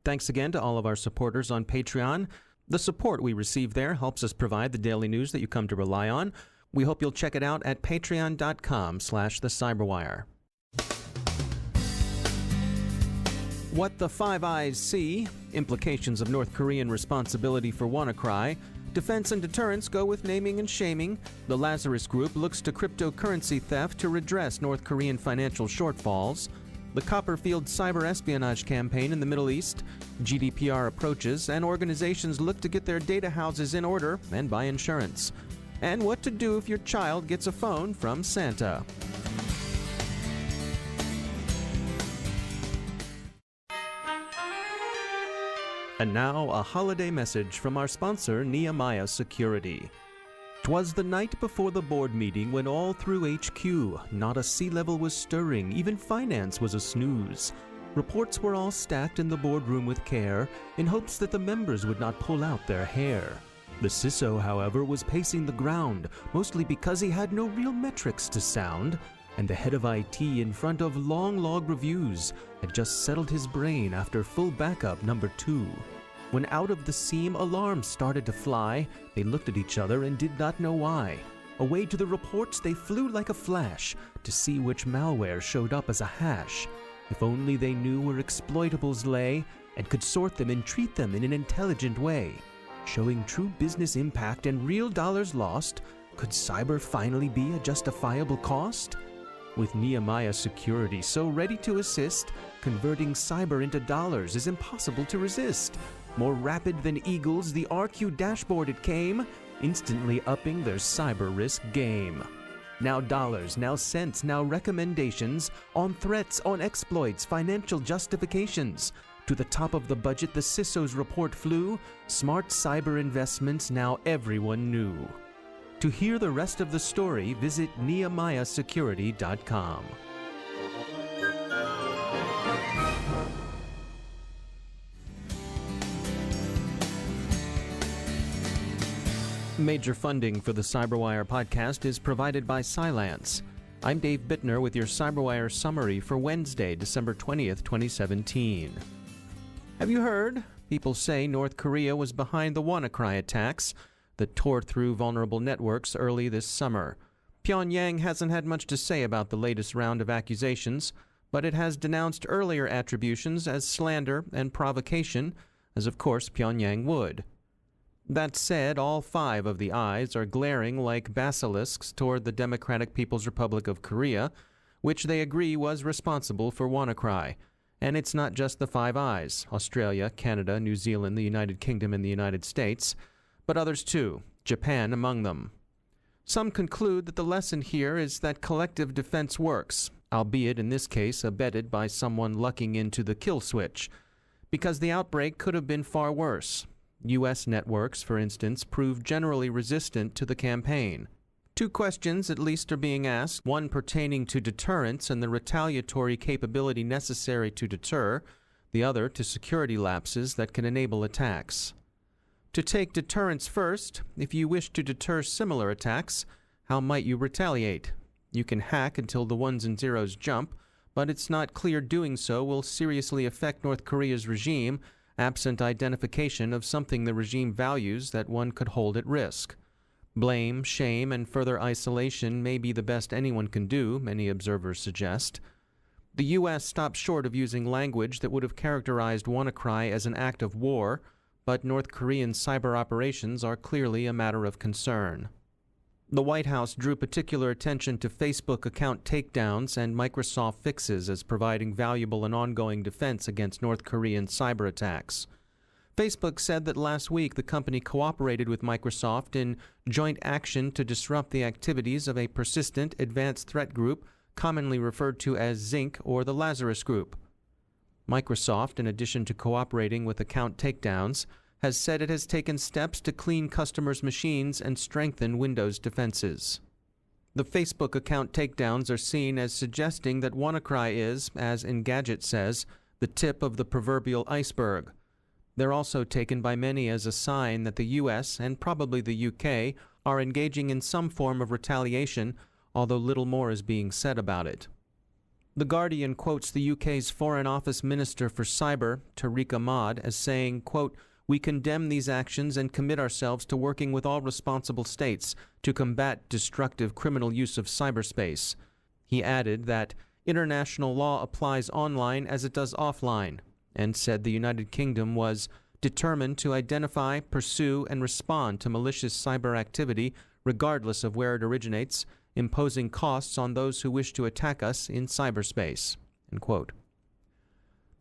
Thanks again to all of our supporters on Patreon. The support we receive there helps us provide the daily news that you come to rely on. We hope you'll check it out at patreon.com/thecyberwire. What the Five Eyes see, implications of North Korean responsibility for WannaCry, defense and deterrence go with naming and shaming, the Lazarus Group looks to cryptocurrency theft to redress North Korean financial shortfalls, the Copperfield cyber espionage campaign in the Middle East, GDPR approaches, and organizations look to get their data houses in order and buy insurance, and what to do if your child gets a phone from Santa. And now, a holiday message from our sponsor, Nehemiah Security. 'Twas the night before the board meeting when all through HQ, not a sea level was stirring, even finance was a snooze. Reports were all stacked in the boardroom with care, in hopes that the members would not pull out their hair. The CISO, however, was pacing the ground, mostly because he had no real metrics to sound, and the head of IT, in front of long log reviews, had just settled his brain after full backup number 2. When out of the seam alarms started to fly, they looked at each other and did not know why. Away to the reports they flew like a flash to see which malware showed up as a hash. If only they knew where exploitables lay and could sort them and treat them in an intelligent way. Showing true business impact and real dollars lost, could cyber finally be a justifiable cost? With Nehemiah Security so ready to assist, converting cyber into dollars is impossible to resist. More rapid than eagles, the RQ dashboard it came, instantly upping their cyber risk game. Now dollars, now cents, now recommendations, on threats, on exploits, financial justifications. To the top of the budget the CISO's report flew, smart cyber investments now everyone knew. To hear the rest of the story, visit nehemiahsecurity.com. Major funding for the CyberWire podcast is provided by Cylance. I'm Dave Bittner with your CyberWire summary for Wednesday, December 20th, 2017. Have you heard? People say North Korea was behind the WannaCry attacks that tore through vulnerable networks early this summer. Pyongyang hasn't had much to say about the latest round of accusations, but it has denounced earlier attributions as slander and provocation, as of course Pyongyang would. That said, all 5 of the eyes are glaring like basilisks toward the Democratic People's Republic of Korea, which they agree was responsible for WannaCry. And it's not just the 5 eyes, Australia, Canada, New Zealand, the United Kingdom, and the United States, but others too, Japan among them. Some conclude that the lesson here is that collective defense works, albeit in this case abetted by someone lucking into the kill switch, because the outbreak could have been far worse. U.S. networks, for instance, proved generally resistant to the campaign. 2 questions at least are being asked, one pertaining to deterrence and the retaliatory capability necessary to deter, the other to security lapses that can enable attacks. To take deterrence first, if you wish to deter similar attacks, how might you retaliate? You can hack until the ones and zeros jump, but it's not clear doing so will seriously affect North Korea's regime, absent identification of something the regime values that one could hold at risk. Blame, shame, and further isolation may be the best anyone can do, many observers suggest. The U.S. stopped short of using language that would have characterized WannaCry as an act of war, but North Korean cyber operations are clearly a matter of concern. The White House drew particular attention to Facebook account takedowns and Microsoft fixes as providing valuable and ongoing defense against North Korean cyber attacks. Facebook said that last week the company cooperated with Microsoft in joint action to disrupt the activities of a persistent advanced threat group commonly referred to as Zinc or the Lazarus Group. Microsoft, in addition to cooperating with account takedowns, has said it has taken steps to clean customers' machines and strengthen Windows defenses. The Facebook account takedowns are seen as suggesting that WannaCry is, as Engadget says, the tip of the proverbial iceberg. They're also taken by many as a sign that the U.S. and probably the U.K. are engaging in some form of retaliation, although little more is being said about it. The Guardian quotes the UK's Foreign Office Minister for Cyber, Tariq Ahmad, as saying, quote, "We condemn these actions and commit ourselves to working with all responsible states to combat destructive criminal use of cyberspace." He added that international law applies online as it does offline, and said the United Kingdom was determined to identify, pursue, and respond to malicious cyber activity regardless of where it originates, imposing costs on those who wish to attack us in cyberspace. End quote.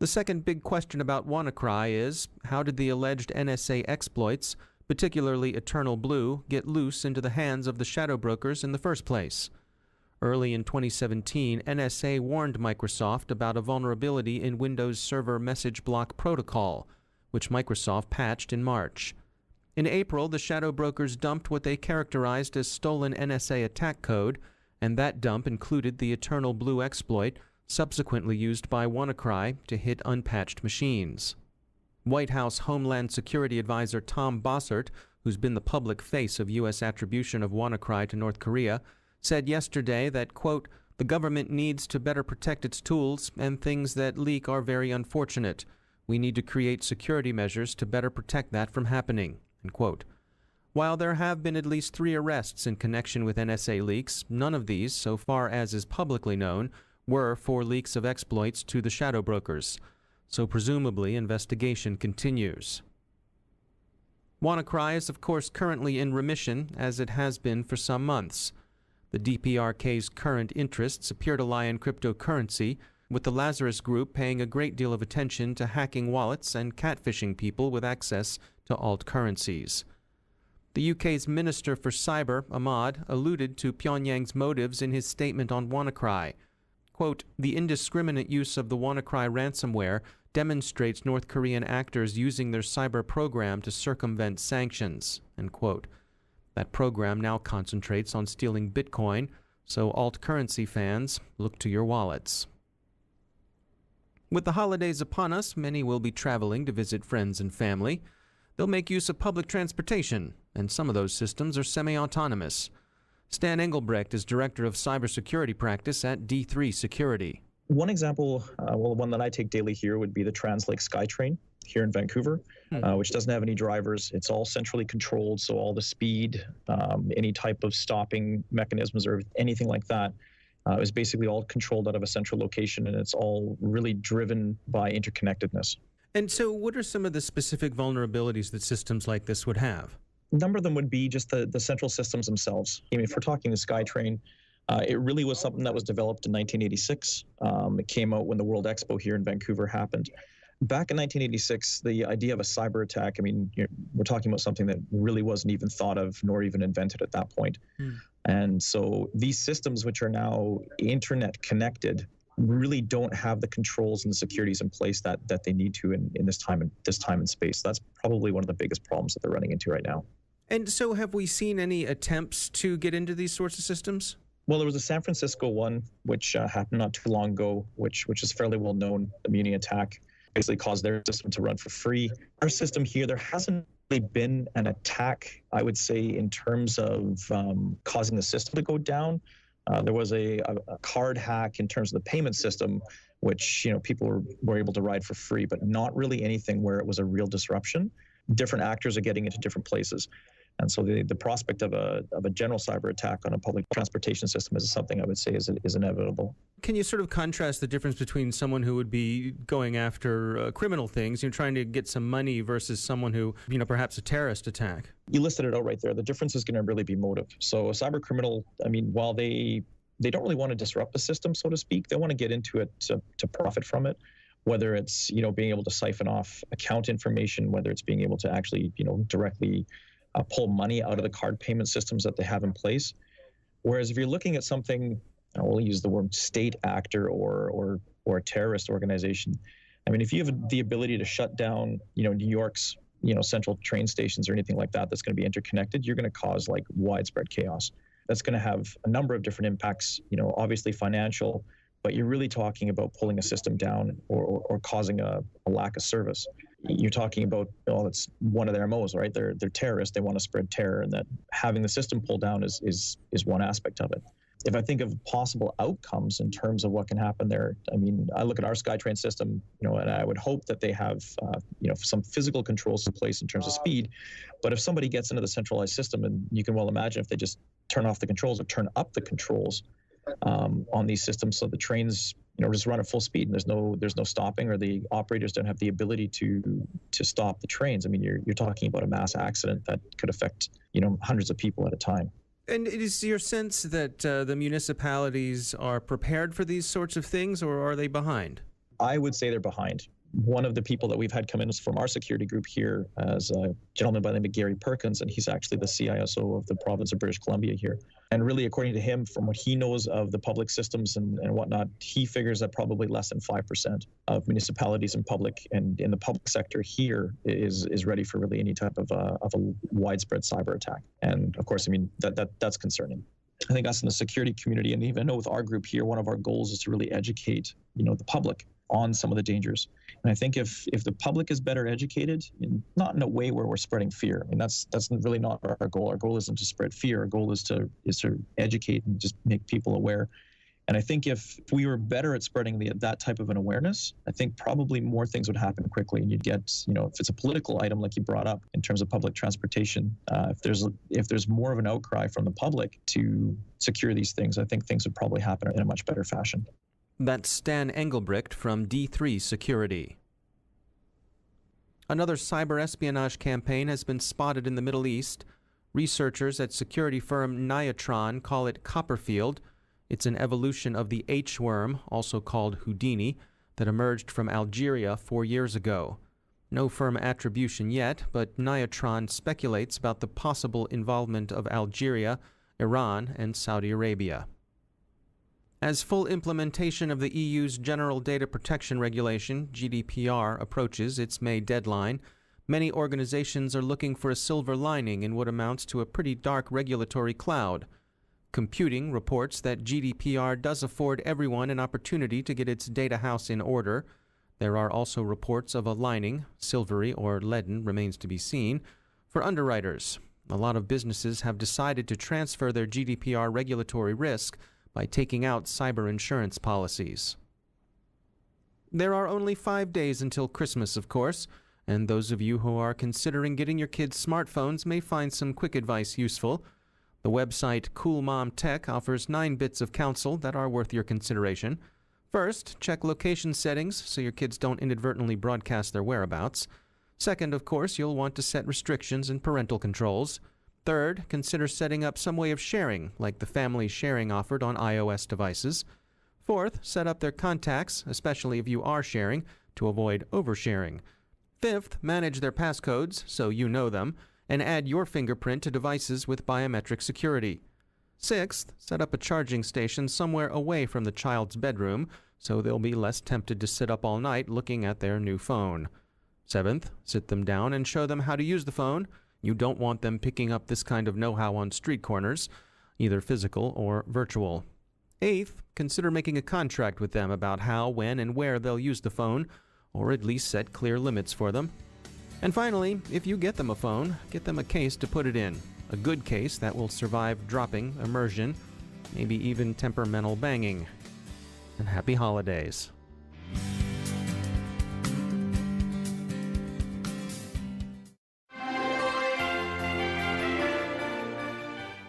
The second big question about WannaCry is, how did the alleged NSA exploits, particularly Eternal Blue, get loose into the hands of the shadow brokers in the first place? Early in 2017, NSA warned Microsoft about a vulnerability in Windows Server Message Block Protocol, which Microsoft patched in March. In April, the shadow brokers dumped what they characterized as stolen NSA attack code, and that dump included the Eternal Blue exploit, subsequently used by WannaCry to hit unpatched machines. White House Homeland Security Advisor Tom Bossert, who's been the public face of U.S. attribution of WannaCry to North Korea, said yesterday that, quote, "The government needs to better protect its tools, and things that leak are very unfortunate. We need to create security measures to better protect that from happening." End quote. While there have been at least 3 arrests in connection with NSA leaks, none of these, so far as is publicly known, were for leaks of exploits to the shadow brokers. So presumably investigation continues. WannaCry is of course currently in remission, as it has been for some months. The DPRK's current interests appear to lie in cryptocurrency, with the Lazarus Group paying a great deal of attention to hacking wallets and catfishing people with access to alt currencies. The UK's Minister for Cyber, Ahmad, alluded to Pyongyang's motives in his statement on WannaCry. Quote, "The indiscriminate use of the WannaCry ransomware demonstrates North Korean actors using their cyber program to circumvent sanctions." End quote. That program now concentrates on stealing Bitcoin, so alt currency fans, look to your wallets. With the holidays upon us, many will be traveling to visit friends and family. They'll make use of public transportation, and some of those systems are semi-autonomous. Stan Engelbrecht is Director of Cybersecurity Practice at D3 Security. One example, one that I take daily here would be the Translake SkyTrain here in Vancouver, which doesn't have any drivers. It's all centrally controlled, so all the speed, any type of stopping mechanisms or anything like that is basically all controlled out of a central location, and it's all really driven by interconnectedness. And so what are some of the specific vulnerabilities that systems like this would have? A number of them would be just the central systems themselves. I mean, if we're talking the SkyTrain, it really was something that was developed in 1986. It came out when the World Expo here in Vancouver happened. Back in 1986, the idea of a cyber attack, I mean, we're talking about something that really wasn't even thought of nor even invented at that point. And so these systems, which are now internet connected, really don't have the controls and the securities in place that they need to in this time and space. That's probably one of the biggest problems that they're running into right now. And so have we seen any attempts to get into these sorts of systems? Well, there was a San Francisco one, which happened not too long ago, which is fairly well known, the Muni attack. Basically caused their system to run for free. Our system here, there hasn't really been an attack, I would say, in terms of causing the system to go down. There was a card hack in terms of the payment system, which people were able to ride for free, but not really anything where it was a real disruption. Different actors are getting into different places. And so the prospect of a general cyber attack on a public transportation system is something I would say is inevitable. Can you sort of contrast the difference between someone who would be going after criminal things, trying to get some money, versus someone who, perhaps a terrorist attack? You listed it out right there. The difference is going to really be motive. So a cyber criminal, I mean, while they don't really want to disrupt the system, so to speak, they want to get into it to profit from it. Whether it's, being able to siphon off account information, whether it's being able to actually, directly pull money out of the card payment systems that they have in place. Whereas if you're looking at something, we'll use the word state actor or a terrorist organization. I mean, if you have the ability to shut down, New York's, central train stations or anything like that that's going to be interconnected, you're going to cause like widespread chaos. That's going to have a number of different impacts, obviously financial, but you're really talking about pulling a system down or causing a lack of service. You're talking about, it's one of their MOs, right? They're terrorists. They want to spread terror, and that having the system pulled down is one aspect of it. if I think of possible outcomes in terms of what can happen there, I mean, I look at our SkyTrain system, and I would hope that they have, some physical controls in place in terms of speed. But if somebody gets into the centralized system, and you can well imagine if they just turn off the controls or turn up the controls on these systems, so the trains, just run at full speed, and there's no stopping, or the operators don't have the ability to stop the trains. I mean, you're talking about a mass accident that could affect, hundreds of people at a time. And it is your sense that the municipalities are prepared for these sorts of things, or are they behind? I would say they're behind. One of the people that we've had come in is from our security group here, as a gentleman by the name of Gary Perkins, and he's actually the CISO of the province of British Columbia here. And really, according to him, from what he knows of the public systems and whatnot, he figures that probably less than 5% of municipalities and public and in the public sector here is ready for really any type of a widespread cyber attack. And of course, I mean, that's concerning. I think us in the security community, and even with our group here, one of our goals is to really educate, the public on some of the dangers. And I think if the public is better educated, not in a way where we're spreading fear. I mean, that's really not our goal. Our goal isn't to spread fear. Our goal is to educate and just make people aware. And I think if we were better at spreading that type of an awareness, I think probably more things would happen quickly. And you'd get, if it's a political item like you brought up in terms of public transportation, if there's more of an outcry from the public to secure these things, I think things would probably happen in a much better fashion. That's Stan Engelbrecht from D3 Security. Another cyber espionage campaign has been spotted in the Middle East. Researchers at security firm Niatron call it Copperfield. It's an evolution of the H-worm, also called Houdini, that emerged from Algeria 4 years ago. No firm attribution yet, but Niatron speculates about the possible involvement of Algeria, Iran, and Saudi Arabia. As full implementation of the EU's General Data Protection Regulation, GDPR, approaches its May deadline, many organizations are looking for a silver lining in what amounts to a pretty dark regulatory cloud. Computing reports that GDPR does afford everyone an opportunity to get its data house in order. There are also reports of a lining, silvery or leaden remains to be seen, for underwriters. A lot of businesses have decided to transfer their GDPR regulatory risk by taking out cyber insurance policies. There are only 5 days until Christmas, of course, and those of you who are considering getting your kids smartphones may find some quick advice useful. The website Cool Mom Tech offers 9 bits of counsel that are worth your consideration. First, check location settings so your kids don't inadvertently broadcast their whereabouts. Second, of course, you'll want to set restrictions and parental controls. Third, consider setting up some way of sharing, like the family sharing offered on iOS devices. Fourth, set up their contacts, especially if you are sharing, to avoid oversharing. Fifth, manage their passcodes, so you know them, and add your fingerprint to devices with biometric security. Sixth, set up a charging station somewhere away from the child's bedroom, so they'll be less tempted to sit up all night looking at their new phone. Seventh, sit them down and show them how to use the phone. You don't want them picking up this kind of know-how on street corners, either physical or virtual. Eighth, consider making a contract with them about how, when, and where they'll use the phone, or at least set clear limits for them. And finally, if you get them a phone, get them a case to put it in. A good case that will survive dropping, immersion, maybe even temperamental banging. And happy holidays.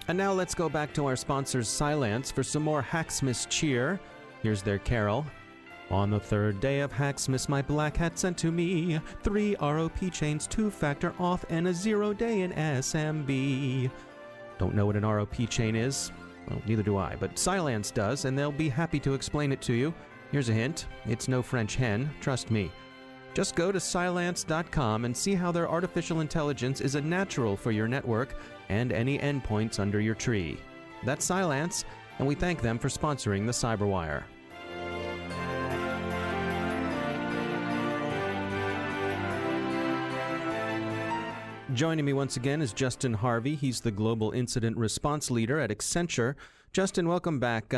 And now let's go back to our sponsors, Cylance, for some more Hacksmith's cheer. Here's their carol. On the third day of Hacksmith, my black hat sent to me 3 ROP chains, 2-factor auth, and a 0-day in SMB. Don't know what an ROP chain is? Well, neither do I, but Cylance does, and they'll be happy to explain it to you. Here's a hint. It's no French hen, trust me. Just go to Cylance.com and see how their artificial intelligence is a natural for your network and any endpoints under your tree. That's Cylance, and we thank them for sponsoring the Cyberwire. Joining me once again is Justin Harvey. He's the Global Incident Response Leader at Accenture. Justin, welcome back.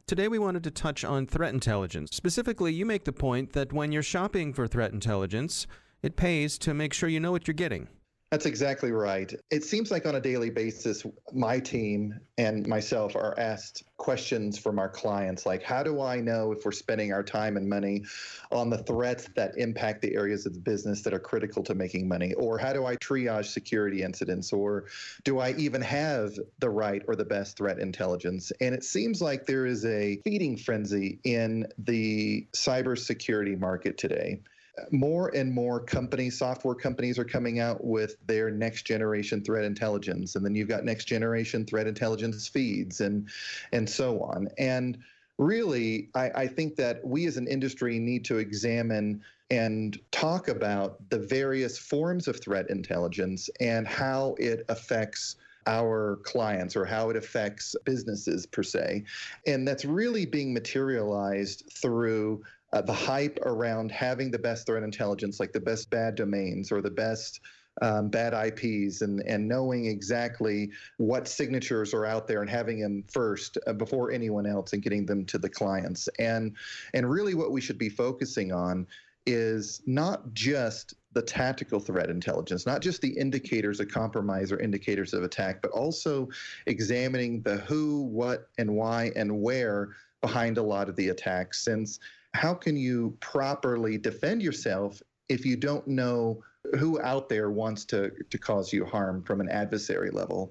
Today we wanted to touch on threat intelligence. Specifically, you make the point that when you're shopping for threat intelligence, it pays to make sure you know what you're getting. That's exactly right. It seems like on a daily basis, my team and myself are asked questions from our clients like, how do I know if we're spending our time and money on the threats that impact the areas of the business that are critical to making money? Or how do I triage security incidents? Or do I even have the right or the best threat intelligence? And it seems like there is a feeding frenzy in the cybersecurity market today. More and more companies, software companies, are coming out with their next generation threat intelligence. And then you've got next generation threat intelligence feeds and so on. And really, I think that we as an industry need to examine and talk about the various forms of threat intelligence and how it affects our clients or how it affects businesses per se. And that's really being materialized through the hype around having the best threat intelligence, like the best bad domains or the best bad IPs, and knowing exactly what signatures are out there and having them first before anyone else and getting them to the clients. And really what we should be focusing on is not just the tactical threat intelligence, not just the indicators of compromise or indicators of attack, but also examining the who, what, and why, and where behind a lot of the attacks. Since how can you properly defend yourself if you don't know who out there wants to cause you harm from an adversary level?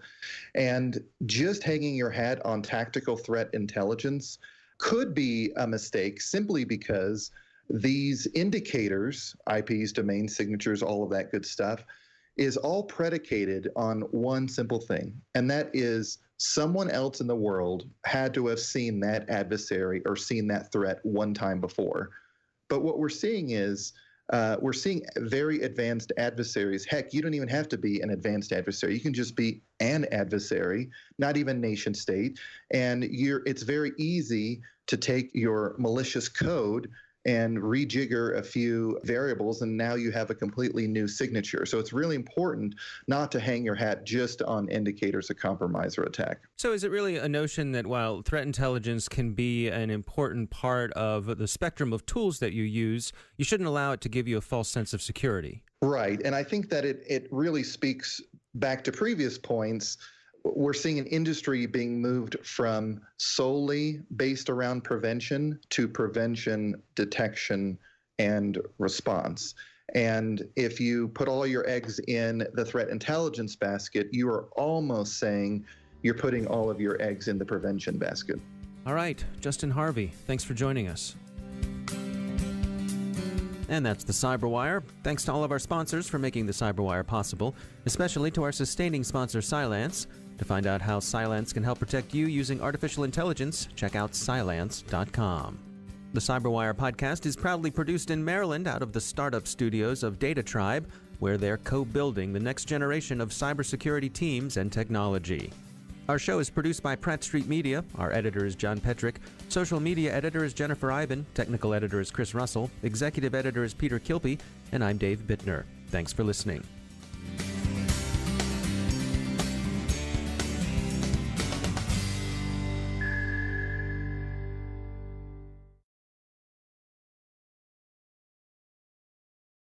And just hanging your hat on tactical threat intelligence could be a mistake simply because these indicators, IPs, domain signatures, all of that good stuff, is all predicated on one simple thing, and that is someone else in the world had to have seen that adversary or seen that threat one time before. But what we're seeing is we're seeing very advanced adversaries. Heck, you don't even have to be an advanced adversary. You can just be an adversary, not even nation state. And it's very easy to take your malicious code and rejigger a few variables, and now you have a completely new signature. So it's really important not to hang your hat just on indicators of compromise or attack. So is it really a notion that while threat intelligence can be an important part of the spectrum of tools that you use, you shouldn't allow it to give you a false sense of security? Right, and I think that it really speaks back to previous points. We're seeing an industry being moved from solely based around prevention to prevention, detection, and response. And if you put all your eggs in the threat intelligence basket, you are almost saying you're putting all of your eggs in the prevention basket. All right, Justin Harvey, thanks for joining us. And that's the Cyberwire. Thanks to all of our sponsors for making the Cyberwire possible, especially to our sustaining sponsor, Cylance. To find out how Cylance can help protect you using artificial intelligence, check out Cylance.com. The Cyberwire podcast is proudly produced in Maryland out of the startup studios of Data Tribe, where they're co-building the next generation of cybersecurity teams and technology. Our show is produced by Pratt Street Media. Our editor is John Petrick. Social media editor is Jennifer Iben. Technical editor is Chris Russell. Executive editor is Peter Kilpie. And I'm Dave Bittner. Thanks for listening.